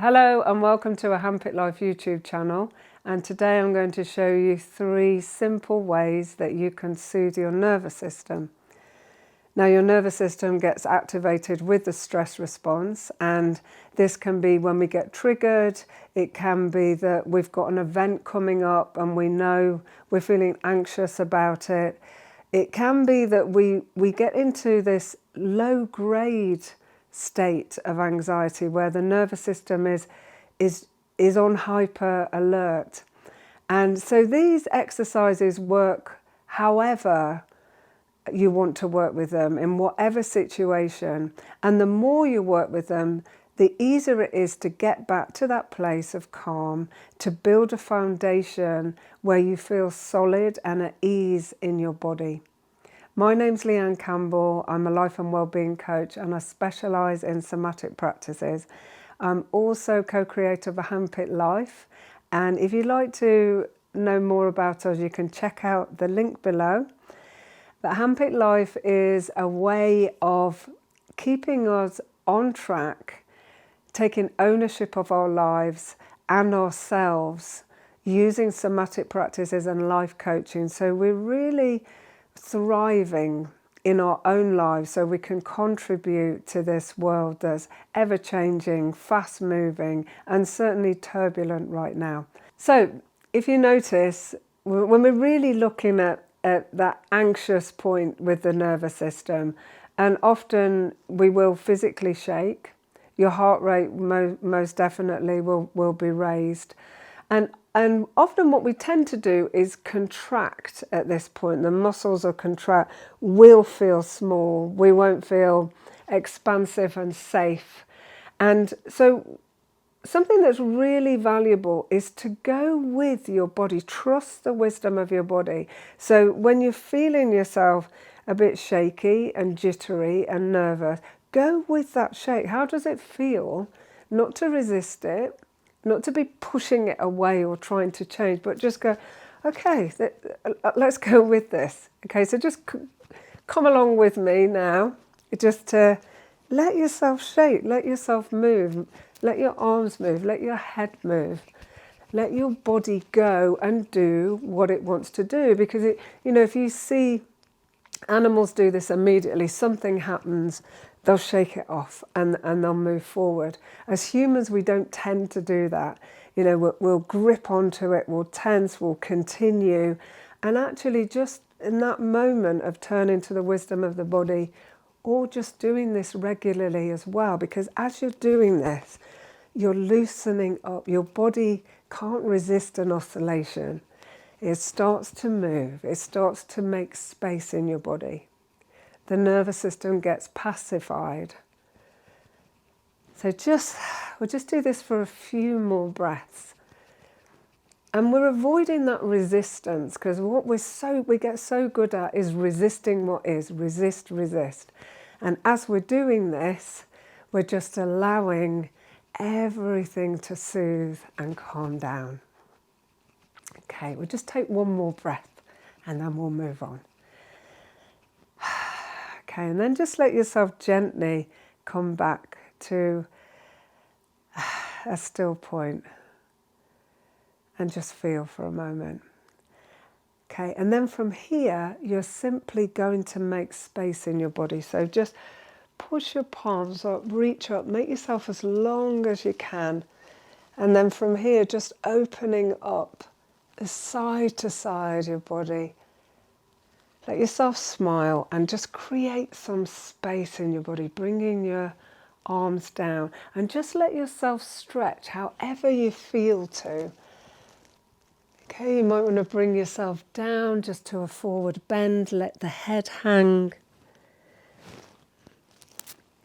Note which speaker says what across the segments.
Speaker 1: Hello and welcome to a Handpicked Life YouTube channel, and today I'm going to show you 3 simple ways that you can soothe your nervous system. Now, your nervous system gets activated with the stress response, and this can be when we get triggered. It can be that we've got an event coming up and we know we're feeling anxious about it. It can be that we get into this low grade state of anxiety where the nervous system is on hyper alert. And so these exercises work however you want to work with them, in whatever situation. And the more you work with them, the easier it is to get back to that place of calm, to build a foundation where you feel solid and at ease in your body. My name's Leanne Campbell. I'm a life and wellbeing coach and I specialise in somatic practices. I'm also co-creator of a Handpicked Life, and if you'd like to know more about us, you can check out the link below. But Handpicked Life is a way of keeping us on track, taking ownership of our lives and ourselves, using somatic practices and life coaching. So we're really thriving in our own lives so we can contribute to this world that's ever-changing, fast-moving, and certainly turbulent right now. So if you notice, when we're really looking at that anxious point with the nervous system, and often we will physically shake, your heart rate most definitely will be raised. And often what we tend to do is contract at this point. The muscles will contract, we'll feel small, we won't feel expansive and safe. And so something that's really valuable is to go with your body, trust the wisdom of your body. So when you're feeling yourself a bit shaky and jittery and nervous, go with that shake. How does it feel? Not to resist it, not to be pushing it away or trying to change, but just go, okay, let's go with this. Okay, so just come along with me now. Just to let yourself shake, let yourself move, let your arms move, let your head move, let your body go and do what it wants to do. Because if you see animals do this immediately, something happens, they'll shake it off and they'll move forward. As humans, we don't tend to do that. We'll grip onto it, we'll tense, we'll continue. And actually just in that moment of turning to the wisdom of the body, or just doing this regularly as well, because as you're doing this, you're loosening up. Your body can't resist an oscillation. It starts to move, it starts to make space in your body. The nervous system gets pacified. So we'll just do this for a few more breaths. And we're avoiding that resistance, because what we get so good at is resisting what is, resist. And as we're doing this, we're just allowing everything to soothe and calm down. Okay, we'll just take one more breath and then we'll move on. Okay, and then just let yourself gently come back to a still point and just feel for a moment. Okay, and then from here, you're simply going to make space in your body. So just push your palms up, reach up, make yourself as long as you can. And then from here, just opening up side to side your body. Let yourself smile and just create some space in your body, bringing your arms down, and just let yourself stretch however you feel to. Okay, you might want to bring yourself down just to a forward bend, let the head hang,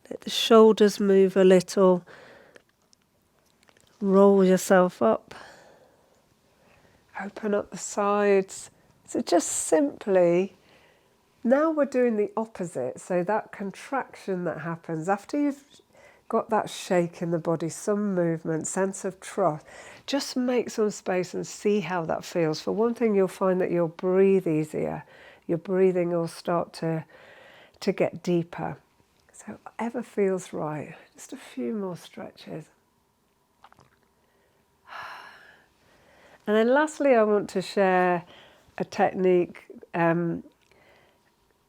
Speaker 1: let the shoulders move a little, roll yourself up, open up the sides. So just simply, now we're doing the opposite. So that contraction that happens after you've got that shake in the body, some movement, sense of trust, just make some space and see how that feels. For one thing, you'll find that you'll breathe easier. Your breathing will start to get deeper. So whatever feels right, just a few more stretches. And then lastly, I want to share a technique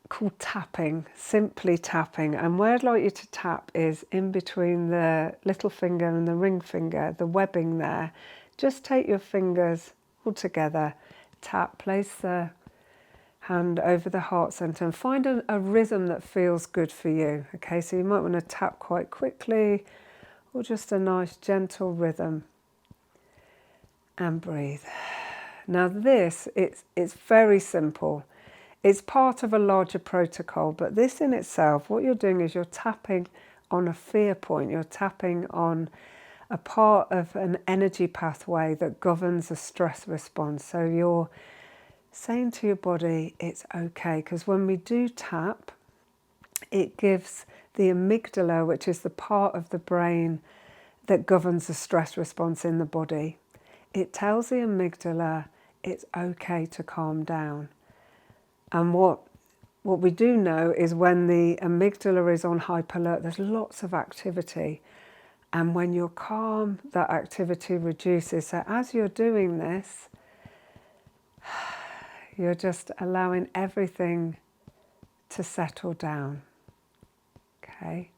Speaker 1: called tapping, simply tapping. And where I'd like you to tap is in between the little finger and the ring finger, the webbing there. Just take your fingers all together, tap, place the hand over the heart center and find a rhythm that feels good for you. Okay, so you might want to tap quite quickly or just a nice gentle rhythm. And breathe. Now this, it's very simple. It's part of a larger protocol, but this in itself, what you're doing is you're tapping on a fear point. You're tapping on a part of an energy pathway that governs a stress response. So you're saying to your body, it's okay. Because when we do tap, it gives the amygdala, which is the part of the brain that governs the stress response in the body, it tells the amygdala it's okay to calm down. And what we do know is when the amygdala is on hyperalert, there's lots of activity. And when you're calm, that activity reduces. So as you're doing this, you're just allowing everything to settle down. Okay?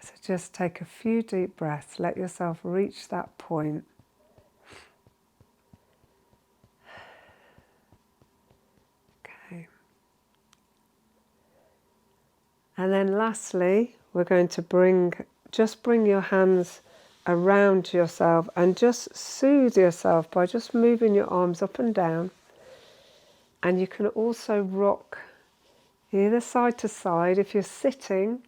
Speaker 1: So just take a few deep breaths. Let yourself reach that point. Okay. And then lastly, we're going to bring your hands around yourself and just soothe yourself by just moving your arms up and down. And you can also rock either side to side. If you're sitting,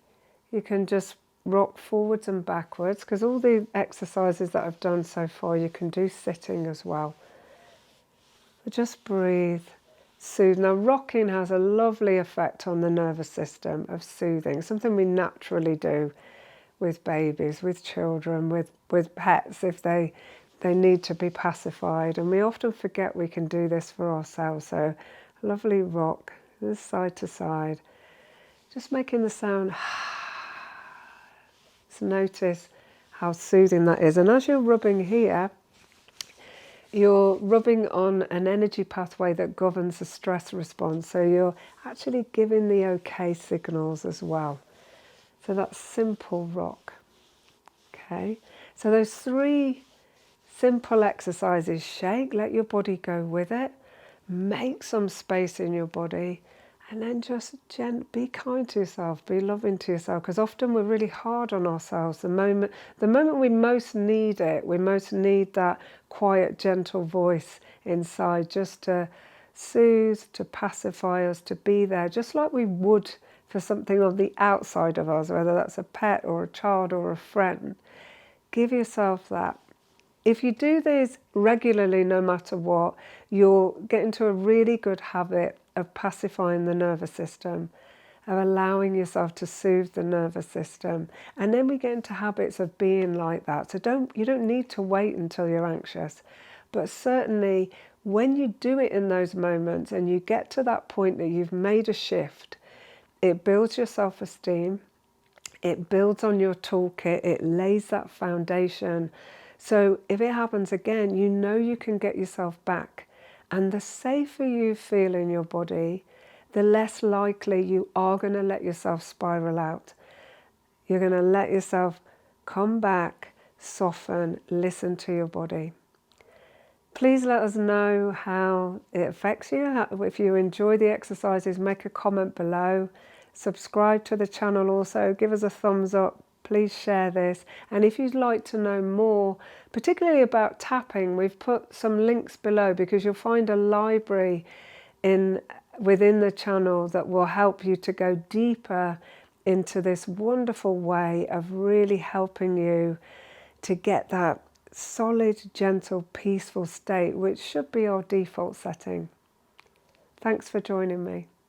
Speaker 1: you can just rock forwards and backwards, because all the exercises that I've done so far you can do sitting as well. But just breathe, soothe. Now rocking has a lovely effect on the nervous system of soothing, something we naturally do with babies, with children, with pets if they need to be pacified, and we often forget we can do this for ourselves. So a lovely rock, this side to side, just making the sound. So notice how soothing that is. And as you're rubbing here, you're rubbing on an energy pathway that governs the stress response. So you're actually giving the okay signals as well. So that's simple rock. Okay. So those three simple exercises: shake, let your body go with it, make some space in your body, and then just be kind to yourself, be loving to yourself, because often we're really hard on ourselves. The moment we most need it, we most need that quiet, gentle voice inside just to soothe, to pacify us, to be there, just like we would for something on the outside of us, whether that's a pet or a child or a friend. Give yourself that. If you do this regularly, no matter what, you'll get into a really good habit of pacifying the nervous system, of allowing yourself to soothe the nervous system. And then we get into habits of being like that. So you don't need to wait until you're anxious. But certainly when you do it in those moments and you get to that point that you've made a shift, it builds your self-esteem, it builds on your toolkit, it lays that foundation. So if it happens again, you know you can get yourself back. And the safer you feel in your body, the less likely you are going to let yourself spiral out. You're going to let yourself come back, soften, listen to your body. Please let us know how it affects you. If you enjoy the exercises, make a comment below. Subscribe to the channel also. Give us a thumbs up. Please share this. And if you'd like to know more, particularly about tapping, we've put some links below, because you'll find a library within the channel that will help you to go deeper into this wonderful way of really helping you to get that solid, gentle, peaceful state, which should be our default setting. Thanks for joining me.